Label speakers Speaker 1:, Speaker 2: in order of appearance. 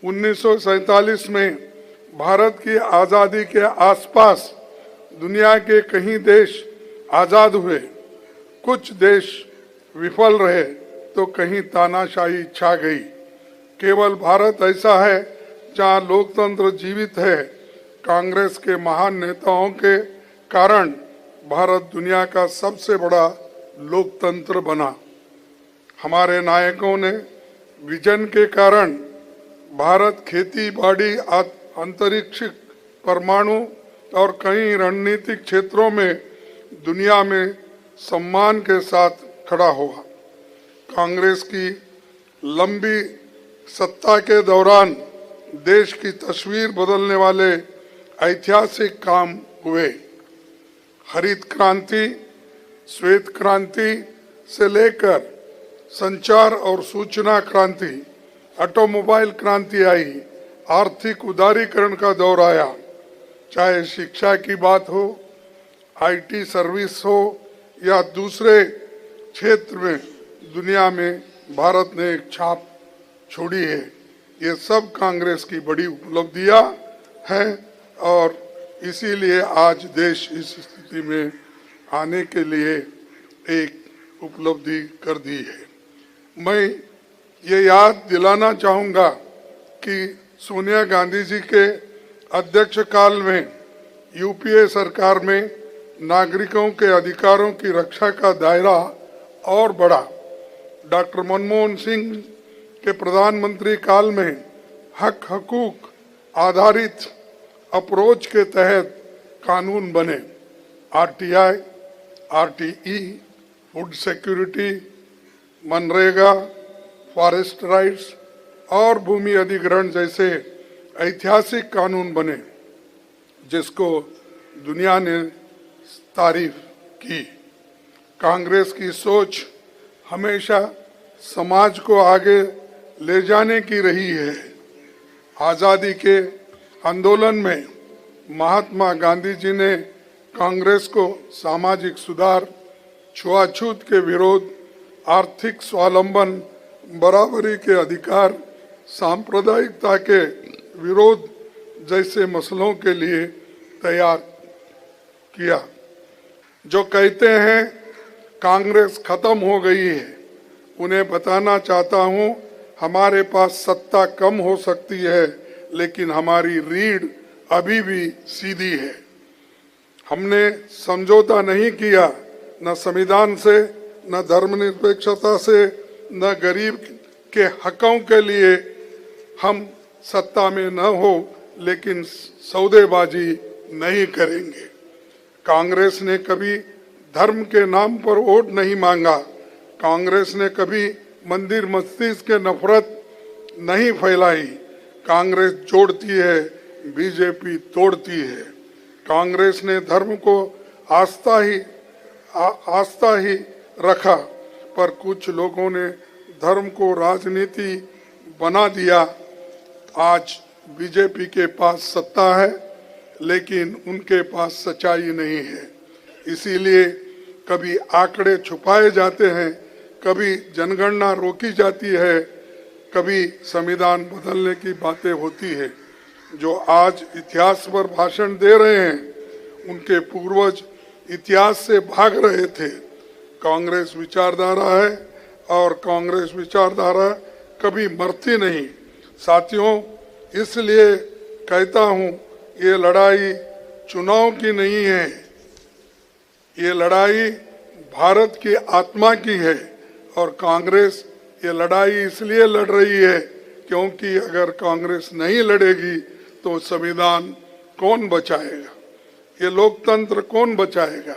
Speaker 1: 1947 में भारत की आज़ादी के आसपास दुनिया के कई देश आज़ाद हुए। कुछ देश विफल रहे तो कहीं तानाशाही छा गई। केवल भारत ऐसा है जहां लोकतंत्र जीवित है। कांग्रेस के महान नेताओं के कारण भारत दुनिया का सबसे बड़ा लोकतंत्र बना। हमारे नायकों ने विजन के कारण भारत खेती बाड़ी, अंतरिक्ष, परमाणु और कई रणनीतिक क्षेत्रों में दुनिया में सम्मान के साथ खड़ा हुआ। कांग्रेस की लंबी सत्ता के दौरान देश की तस्वीर बदलने वाले ऐतिहासिक काम हुए। हरित क्रांति, श्वेत क्रांति से लेकर संचार और सूचना क्रांति, ऑटोमोबाइल क्रांति आई, आर्थिक उदारीकरण का दौर आया। चाहे शिक्षा की बात हो, आईटी सर्विस हो या दूसरे क्षेत्र में दुनिया में भारत ने एक छाप छोड़ी है। ये सब कांग्रेस की बड़ी उपलब्धियां हैं और इसीलिए आज देश इस स्थिति में आने के लिए एक उपलब्धि कर दी है। मैं ये याद दिलाना चाहूँगा कि सोनिया गांधी जी के अध्यक्ष काल में यूपीए सरकार में नागरिकों के अधिकारों की रक्षा का दायरा और बढ़ा। डॉक्टर मनमोहन सिंह के प्रधानमंत्री काल में हक हकूक आधारित अप्रोच के तहत कानून बने। RTI, RTE, food security, MNREGA, forest rights और भूमि अधिग्रहण जैसे ऐतिहासिक कानून बने, जिसको दुनिया ने तारीफ की। कांग्रेस की सोच हमेशा समाज को आगे ले जाने की रही है। आज़ादी के आंदोलन में महात्मा गांधी जी ने कांग्रेस को सामाजिक सुधार, छुआछूत के विरोध, आर्थिक स्वावलंबन, बराबरी के अधिकार, सांप्रदायिकता के विरोध जैसे मसलों के लिए तैयार किया। जो कहते हैं कांग्रेस खत्म हो गई है, उन्हें बताना चाहता हूं, हमारे पास सत्ता कम हो सकती है लेकिन हमारी रीढ़ अभी भी सीधी है। हमने समझौता नहीं किया, न संविधान से, न धर्मनिरपेक्षता से, न गरीब के हकों के लिए। हम सत्ता में न हो लेकिन सौदेबाजी नहीं करेंगे। कांग्रेस ने कभी धर्म के नाम पर वोट नहीं मांगा। कांग्रेस ने कभी मंदिर मस्जिद के नफरत नहीं फैलाई। कांग्रेस जोड़ती है, बीजेपी तोड़ती है। कांग्रेस ने धर्म को आस्था ही रखा, पर कुछ लोगों ने धर्म को राजनीति बना दिया। आज बीजेपी के पास सत्ता है लेकिन उनके पास सच्चाई नहीं है। इसीलिए कभी आंकड़े छुपाए जाते हैं, कभी जनगणना रोकी जाती है, कभी संविधान बदलने की बातें होती है। जो आज इतिहास पर भाषण दे रहे हैं, उनके पूर्वज इतिहास से भाग रहे थे। कांग्रेस विचारधारा है और कांग्रेस विचारधारा कभी मरती नहीं। साथियों, इसलिए कहता हूं, ये लड़ाई चुनाव की नहीं है, ये लड़ाई भारत की आत्मा की है। और कांग्रेस ये लड़ाई इसलिए लड़ रही है क्योंकि अगर कांग्रेस नहीं लड़ेगी तो संविधान कौन बचाएगा, ये लोकतंत्र कौन बचाएगा।